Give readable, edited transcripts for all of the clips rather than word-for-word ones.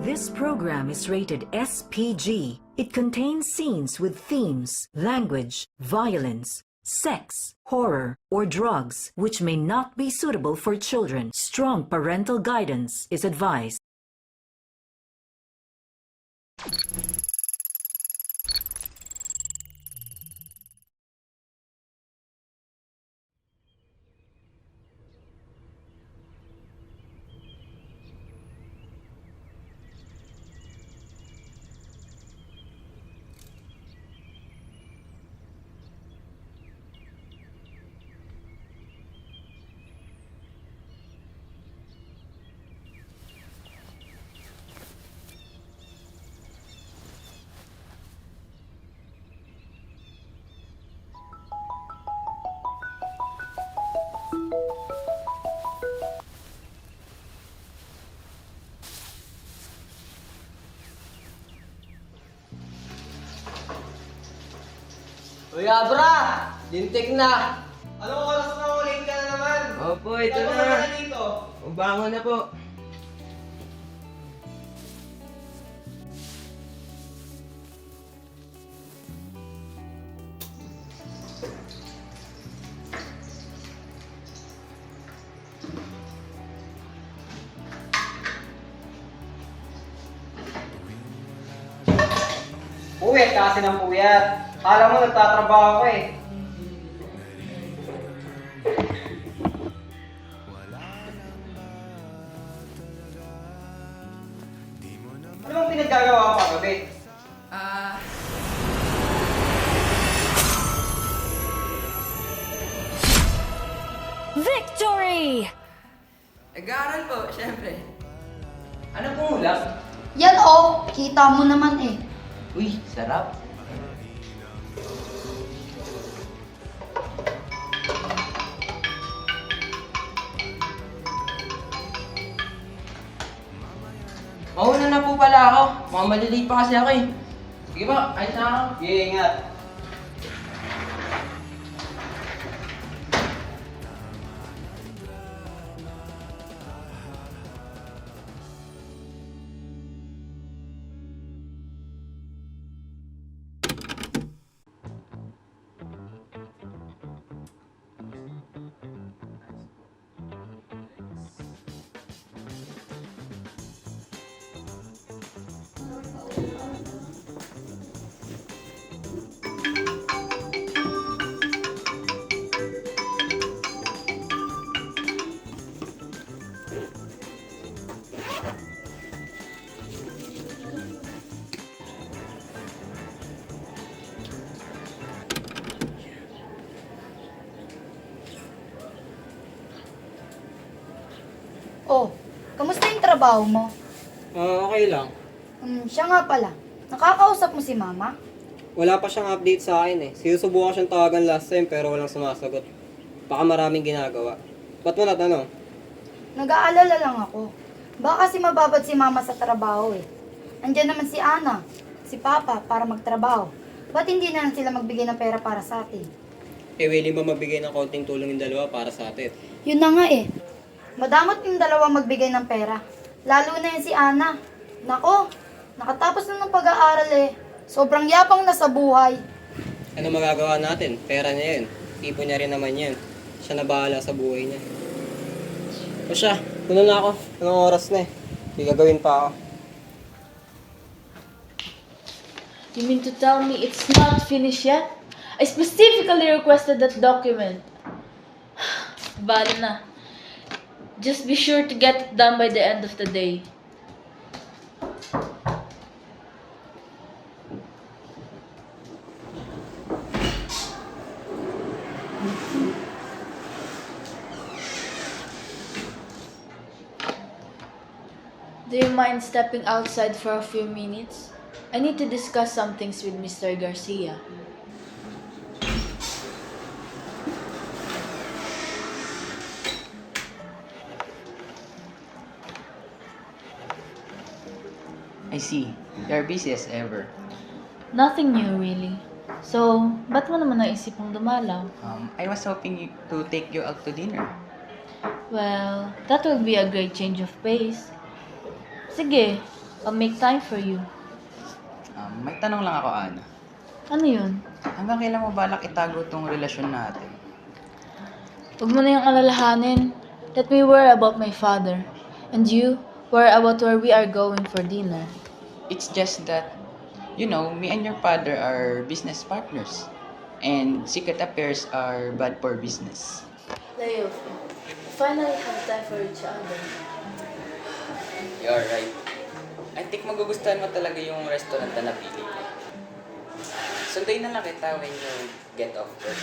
This program is rated SPG. It contains scenes with themes, language, violence, sex, horror, or drugs, which may not be suitable for children. Strong parental guidance is advised. Uy, Abra! Lintik na! Anong oras na ulit ka na naman? Opo, ito Saan na. ka na dito? Ubangon na po. Puyat ka kasi ng puyat. Kala mo nagtatrabaho ka eh. Ano bang pinaggagawa pa gabi? Victory! Nag-aaral po, syempre. Ano pong ulam? Yan oh, kita mo naman eh. Uy, sarap. Mauna na po pala ako. Mga maliliit pa kasi ako eh. Sige ba, ayos na ako. Sige, ingat. Oh, kamusta yung trabaho mo? Okay lang. Siya nga pala. Nakakausap mo si mama? Wala pa siyang update sa akin eh. Sinusubukan siyang tawagan last time pero walang sumasagot. Baka maraming ginagawa. Ba't mo natanong? Nag-aalala lang ako. Baka kasi mababad si mama sa trabaho eh. Andiyan naman si Ana, si Papa para magtrabaho. Ba't hindi na lang sila magbigay ng pera para sa atin? Eh, willing ba magbigay ng konting tulong yung dalawa para sa atin? Yun na nga eh. Madamot yung dalawa magbigay ng pera. Lalo na yun si Ana. Nako, nakatapos na ng pag-aaral eh. Sobrang yapang na sa buhay. Ano magagawa natin? Pera niya yun. Tipo niya rin naman yan. Siya na bahala sa buhay niya. O siya, puno na ako. Anong oras na eh? May gagawin pa ako. You mean to tell me it's not finished yet? I specifically requested that document. Bala na. Just be sure to get it done by the end of the day. Do you mind stepping outside for a few minutes? I need to discuss some things with Mr. Garcia. I see. You're busy as ever. Nothing new, really. So, ba't mo naman naisip mong dumalaw? I was hoping to take you out to dinner. Well, that would be a great change of pace. Sige, I'll make time for you. May tanong lang ako, Ana. Ano yun? Hanggang kailan mo balak itago tong relasyon natin? Huwag mo na yung alalahanin. Let me worry about my father. And you, worry about where we are going for dinner. It's just that, me and your father are business partners. And secret affairs are bad for business. Leo, we finally have time for each other. You're right. I think magugustuhan mo talaga yung restaurant na napili ko. Sunday na lang kita when you get off work.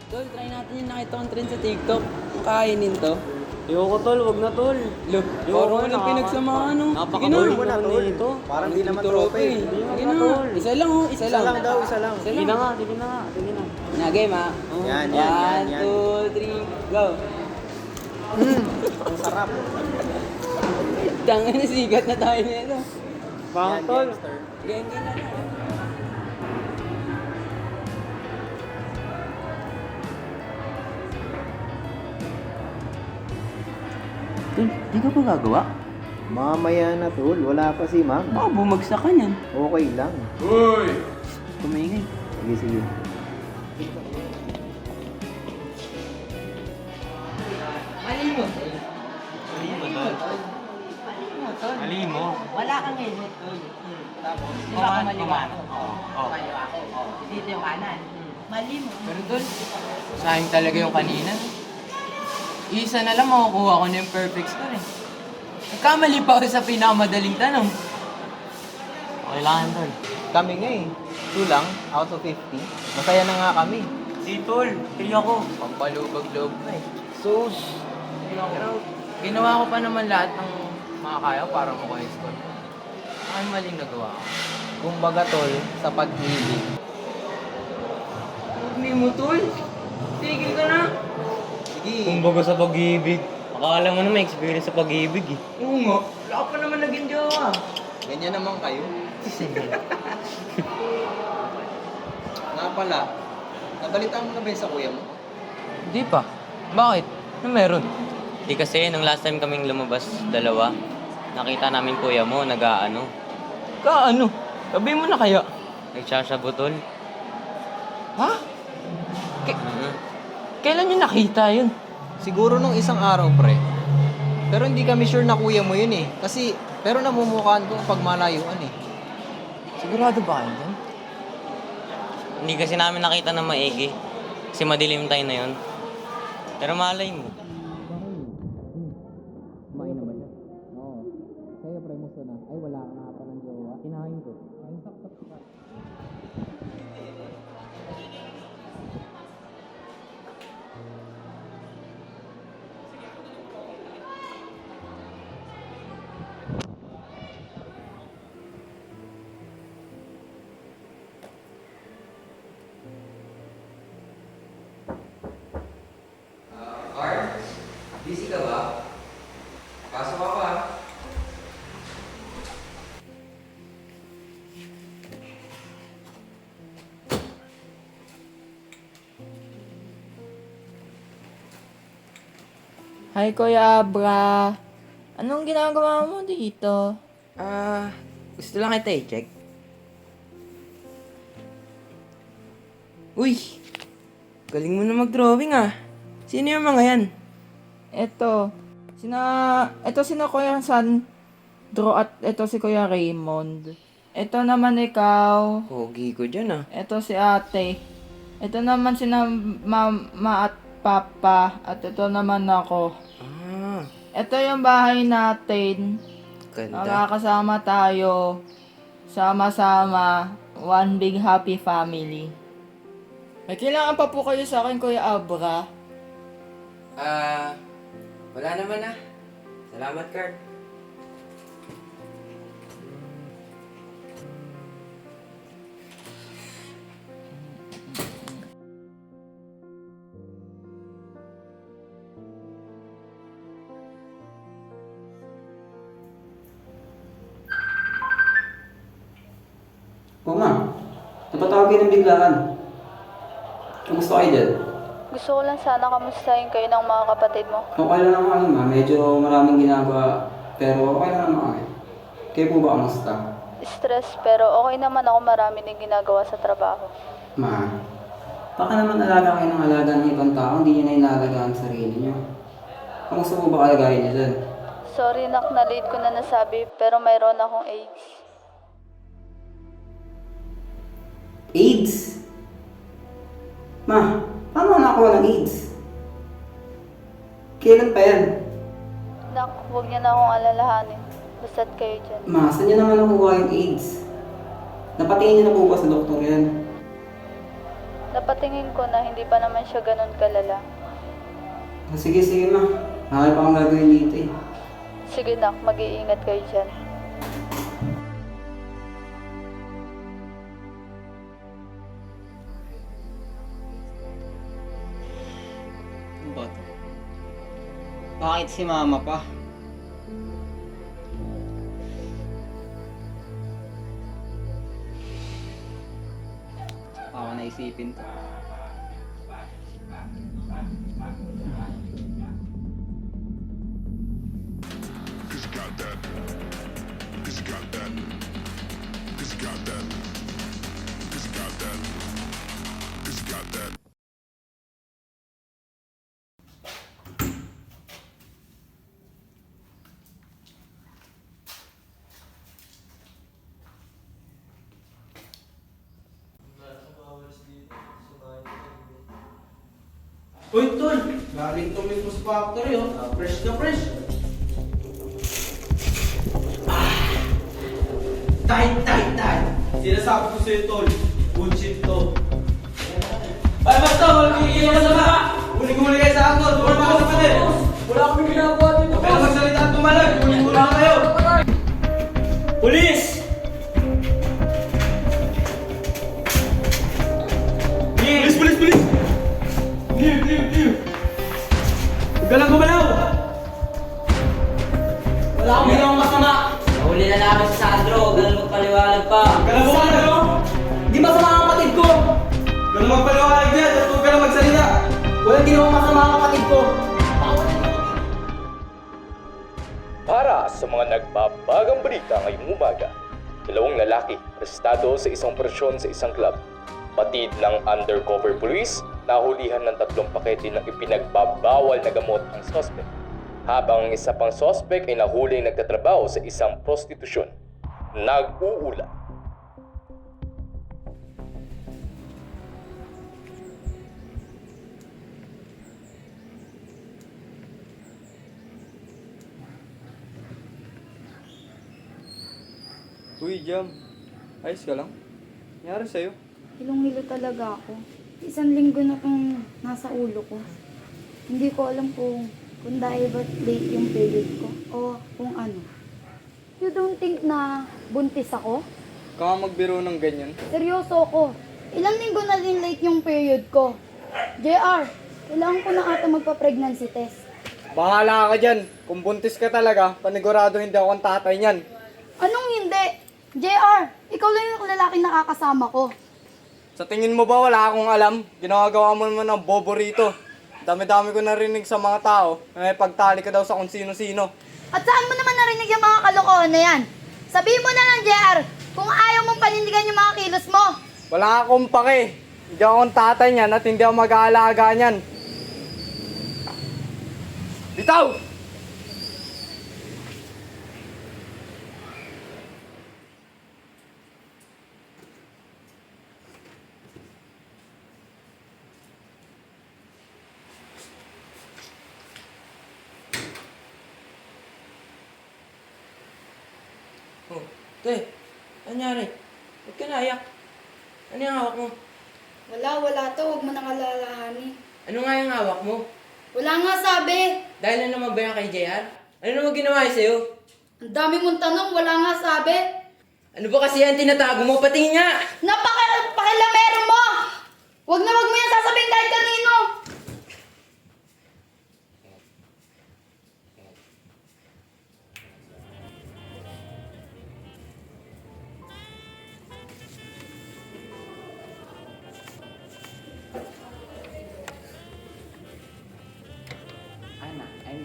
Tol, try natin yung nakita kong trend sa TikTok. Kainin to. Ayoko tol, wag na tol. Look, parang walang pinagsamahan, no? Napaka-boring mo na tol. Parang di naman tropa eh. Sige na. Isa lang, oh. Isa lang. Isa lang. Sige na nga, sige na nga. Sige na. Na, game, ha? Yan. 1, 2, 3, go. Ang sarap. Tangin na, sigat na tayo nito. Bang tol. Game na. Tol, di ka pa gagawa? Mamaya na tol, wala pa si ma'am. Baka bumagsak ka niyan. Okay lang. Kumingay. Sige. Mali mo. Wala kang helmet. Di ba kumaliwa ako? Kumaliwa ako. Dito yung kanan. Mali mo. Pero tol, sayang talaga yung kanina. Isa na lang makukuha ko na yung perfect score eh. Nagkamali pa ako sa pinakamadaling tanong. Okay lang, tol. Kami nga eh. 2 lang, out of 50. Masaya na nga kami. Si tol, kaya ko. Pampalubag-loob na eh. Pero ginawa ko pa naman lahat ng makakaya para makuha yung score. Ano maling nagawa ko? Kumbaga tol, sa pag-ibig. Hindi mo tol. Tigil ka na. Sige. Kumbaga sa pag-ibig. Akala mo na may experience sa pag-ibig eh. Oo nga. Wala ka pa naman naging jowa. Ganyan naman kayo. Nga pala, nabalitaan mo na ba yun sa kuya mo? Hindi pa. Bakit? Ano meron? Di kasi, nung last time kaming lumabas, dalawa, nakita namin kuya mo, nag-aano. Kaano? Sabi mo na kaya. Nagsasabutol. Ha? Mhm. Kailan niyo nakita yun? Siguro nung isang araw, pre. Pero hindi kami sure na kuya mo yun eh. Kasi, pero namumukhaan ko pag malayuan eh. Sigurado ba kayo dyan? Hindi kasi namin nakita na maigi. Kasi madilim tayo na yun. Pero malay mo. Kumain na ba siya? Oo. Kaya pre, musta na? Ay, wala ka na pa ng jowa. Kinain ko. Ay, sakto ka. Art? Busy ka ba? Pasok ako ah. Hi, Kuya Abra. Anong ginagawa mo dito? Gusto lang kita i-check. Uy! Galing mo na mag-drawing ah. Sino yung mga yan? Ito sina Kuya Sandro at ito si Kuya Raymond. Ito naman ikaw. Pogi ko dyan ah. Ito si ate. Ito naman sina mama at papa. At ito naman ako. Ah, Ito yung bahay natin. ganda. Makakasama tayo. Sama-sama. One big happy family. May kailangan pa po kayo sa akin, Kuya Abra. Wala naman ah. Salamat, Kurt. Oo ma, napatawagin ng biglaan. Kamusta kayo dyan? Gusto ko lang sana kamustahin kayo ng mga kapatid mo. Okay lang naman kami ma, medyo maraming ginagawa. Pero okay lang naman kami. Kayo po ba kamusta? Stress pero okay naman ako, marami din ginagawa sa trabaho. Ma, baka naman alaga kayo ng alaga ng ibang tao, hindi nyo na inaalagaan ang sarili nyo. Kamusta po ba kalagayan niyo dyan? Sorry nak, na-late ko na nasabi pero mayroon akong AIDS. AIDS? Ma, paano ka nakakuha ng AIDS? Kailan pa yan? Nak, huwag niyo na akong alalahanin. Basta't kayo dyan. Ma, saan niyo naman nakuha yung AIDS? Napatingin niyo na po ba sa doktor yan? Napatingin ko na hindi pa naman siya ganun kalala. Sige, sige ma. Nakaya pa akong gagawin dito eh. Sige nak, mag-iingat kayo dyan. Ano ba to? Bakit si mama pa? Ako naisipin to. Uy, tol! Galing to mismo sa factory, oh. Fresh na fresh. Tight! Sinasabi ko sa'yo, tol. Good shit to. Ay, basta! Walang kikita ka sa mga! Huli kayo sa akin, tol. Tumama ako sa pader. Wala kami ginagawa dito. Huwag ka magsalita at tumalag. Huli na kayo. Pulis! Pulis! Clear! Huwag ka lang gumalaw! Wala akong ginawang masama! Nahuli na namin si Sandro, huwag ka na magpaliwanag pa. Huwag ka lang gumalaw! Di masama ang kapatid ko! Huwag ka lang magpaliwanag dyan at huwag ka lang magsalita! Walang ginawang masama ang kapatid ko! Para sa mga nagbabagang balita ngayong umaga, 2 lalaki arestado sa isang operasyon sa isang club. Patid ng undercover police, nahulihan ng 3 pakete ng ipinagbabawal na gamot ang suspect. Habang ang isa pang suspect ay nahuling nagtatrabaho sa isang prostitusyon. Nag-uulat. Uy, Jam. Ayos ka lang? Nangyari sa'yo? Hilong-hilo talaga ako. 1 linggo na kung nasa ulo ko. Hindi ko alam kung dahil ba't late yung period ko o kung ano. You don't think na buntis ako? Ka magbiro ng ganyan. Seryoso ako. Ilang linggo na din late yung period ko. JR, kailangan ko na ata magpa-pregnancy test. Bahala ka dyan. Kung buntis ka talaga, panigurado hindi ako ang tatay niyan. Anong hindi? JR, ikaw lang yung lalaking nakakasama ko. Sa tingin mo ba wala akong alam? Ginagawa mo naman ng bobo rito. Dami-dami ko narinig sa mga tao na may pagtali ka daw sa kung sino-sino. At saan mo naman narinig yung mga kalokohan na yan? Sabihin mo na lang, JR, kung ayaw mong panindigan yung mga kilos mo. Wala akong pake. Hindi ako ang tatay niyan at hindi ako mag-aalaga niyan. Bitaw! Oh, te, anyari? Ba't ka naiyak? Ano yung hawak mo? Wala to. Huwag mo nang alalahanin. Ano nga yung hawak mo? Wala nga sabi. Dahil na naman ba yan kay JR? Ano naman ginawa niya sa'yo? Ang dami mong tanong, wala nga sabi. Ano ba kasi yan tinatago mo? Patingin nga! Pakilamero mo! Huwag mo yan sasabihin kahit kanino.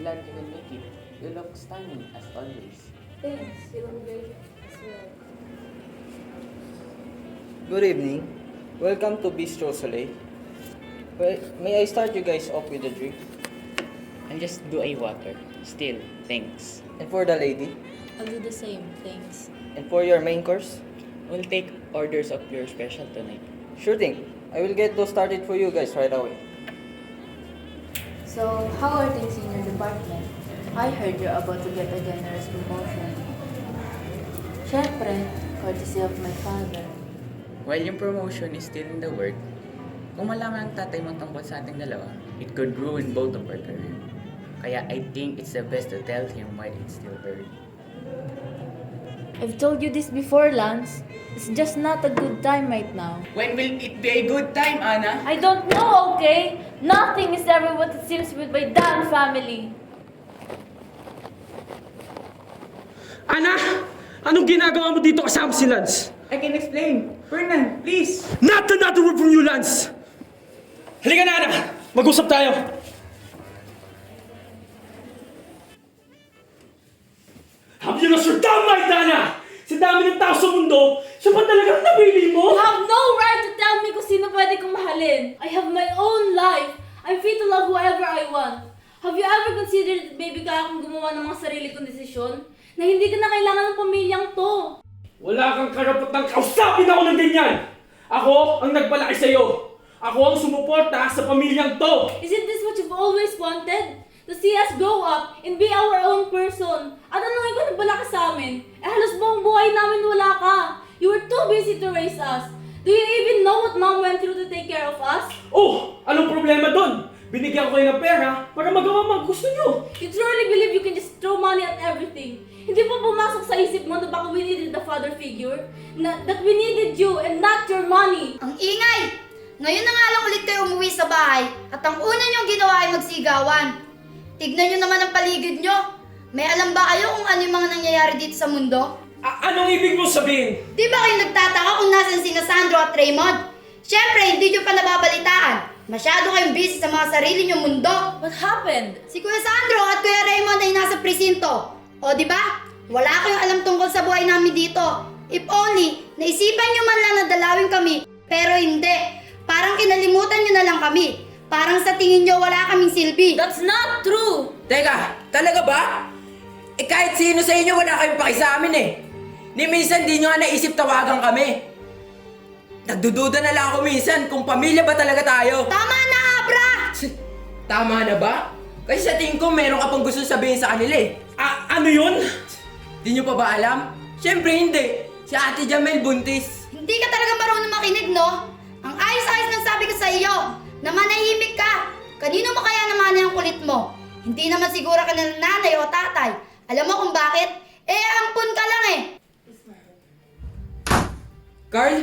glad you can make it. You look stunning as always. Thanks. You look great as well. Good evening. Welcome to Bistro Soleil. Well, may I start you guys off with a drink? I'll just do a water. Still, thanks. And for the lady? I'll do the same. Thanks. And for your main course? We'll take orders of your special tonight. Sure thing. I will get those started for you guys right away. So, how are things in your department? I heard you're about to get a generous promotion. Syempre, courtesy of my father. While yung promotion is still in the work, kung malaman ng tatay mo tungkol sa ating dalawa, it could ruin both of our career. Kaya I think it's the best to tell him while it's still early. I've told you this before, Lance. It's just not a good time right now. When will it be a good time, Ana? I don't know, okay? Nothing is ever what it seems with my damn family. Ana! Anong ginagawa mo dito kasama si Lance? I can explain. Fernan, please. Not another word from you, Lance! Halika na, Ana! Mag-usap tayo! Have you lost your damn mind, Ana? Sa dami ng tao sa mundo, siya ba talagang napili mo? You have no right to tell me kung sino pwede kong mahalin. I have my own life. I'm free to love whoever I want. Have you ever considered that maybe kaya akong gumawa ng mga sarili kong desisyon? Na hindi ka na kailangan ng pamilyang to. Wala kang karapatang kausapin ako ng ganyan! Ako ang nagpalaki sa'yo! Ako ang sumuporta sa pamilyang to! Isn't this what you've always wanted? To see us grow up and be our own person. At anong ikaw nagpalaki sa amin? Eh halos buong buhay namin wala ka. You were too busy to raise us. Do you even know what mom went through to take care of us? Oh! Anong problema doon? Binigyan ko kayo ng pera para magawa mga gusto nyo! You truly believe you can just throw money at everything? Hindi pa pumasok sa isip mo na baka we needed the father figure? That we needed you and not your money? Ang ingay! Ngayon na nga lang ulit kayo umuwi sa bahay at ang una niyong ginawa ay magsigawan. Tignan niyo naman ang paligid niyo. May alam ba kayo kung ano yung mga nangyayari dito sa mundo? Anong ibig mo sabihin? Di ba kayo nagtataka kung nasan sina Sandro at Raymond? Siyempre, hindi niyo pa nababalitaan. Masyado kayong busy sa mga sarili niyong mundo. What happened? Si Kuya Sandro at Kuya Raymond ay nasa presinto. O di ba? Wala kayong alam tungkol sa buhay namin dito. If only, naisipan niyo man lang na dalawin kami. Pero hindi. Parang kinalimutan niyo na lang kami. Parang sa tingin niyo wala kaming silbi. That's not true! Teka, talaga ba? Eh kahit sino sa inyo wala kayong paki sa amin eh. Ni minsan di nyo nga naisip tawagan kami. Nagdududa na lang ako minsan kung pamilya ba talaga tayo. Tama na, Abra! Tama na ba? Kasi sa tingin ko meron ka pang gusto sabihin sa kanila eh. Ano yun? Di nyo pa ba alam? Siyempre hindi. Si Ate Jamel buntis. Hindi ka talaga marunong makinig, no? Ang ayos-ayos ng sabi ko sa iyo, na manahimik ka. Kanino mo kaya naman ang kulit mo? Hindi naman siguro ka ng nanay o tatay. Alam mo kung bakit? Eh, ampun ka lang eh. Carl?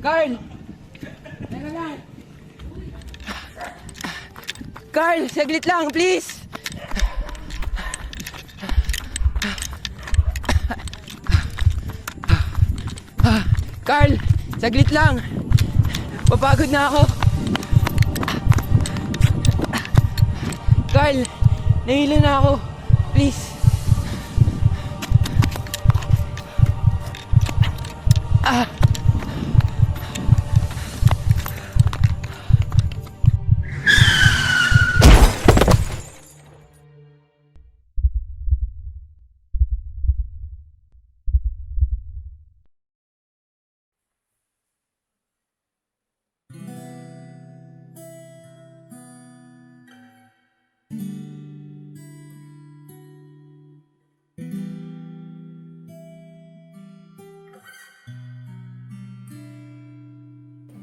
Carl! Carl, saglit lang, please! Carl, saglit lang! Papagod na ako! Carl, nahilo na ako! Please!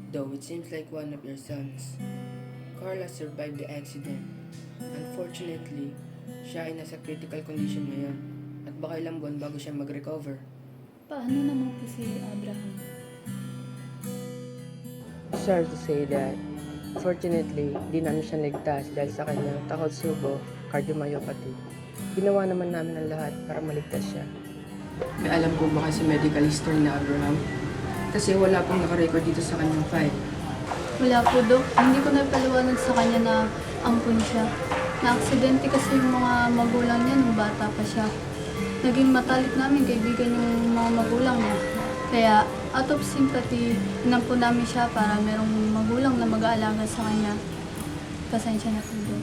Though it seems like one of your sons, Carla survived the accident. Unfortunately, siya ay nasa critical condition ngayon at baka ilang buwan bago siya mag-recover. Paano naman po si Abraham? Sorry to say that, fortunately, di namin siya ligtas dahil sa kanyang Takotsubo cardiomyopathy. Ginawa naman namin ang lahat para maligtas siya. May alam po ba kayo sa medical history na Abraham? Kasi wala pong nakarecord dito sa kanyang file. Wala po, Dok. Hindi ko napaliwanag sa kanya na ampun siya. Na-aksidente kasi yung mga magulang niya nung bata pa siya. Naging matalik namin kaibigan yung mga magulang niya. Kaya, out of sympathy, inampun namin siya para merong magulang na mag-aalaga sa kanya. Pasensya na po, Dok.